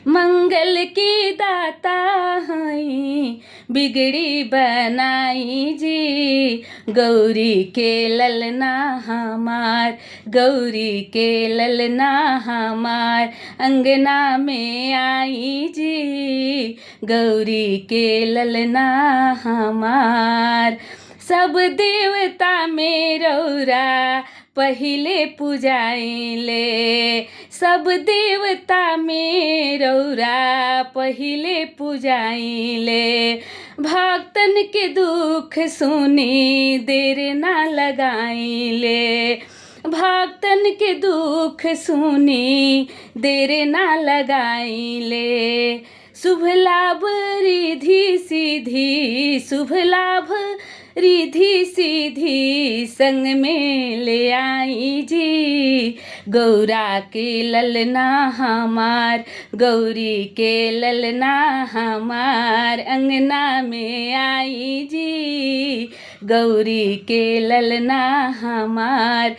मंगल की दाता हई बिगड़ी बनाई जी। गौरी के ललना हमार, गौरी के ललना हमार अंगना में आई जी। गौरी के ललना हमार। सब देवता में रौरा पहिले पूजाइले, सब देवता में रौरा पहिले पूजाइले। भक्तन के दुख सुनी देर ना लगाइले, भक्तन के दुख सुनी देर ना लगाइले। शुभ लाभ रिधि सीधी, शुभ लाभ रिधि सीधी संग में ले आई जी। गौरा के ललना हमार, गौरी के ललना हमार अंगना में आई जी। गौरी के ललना हमार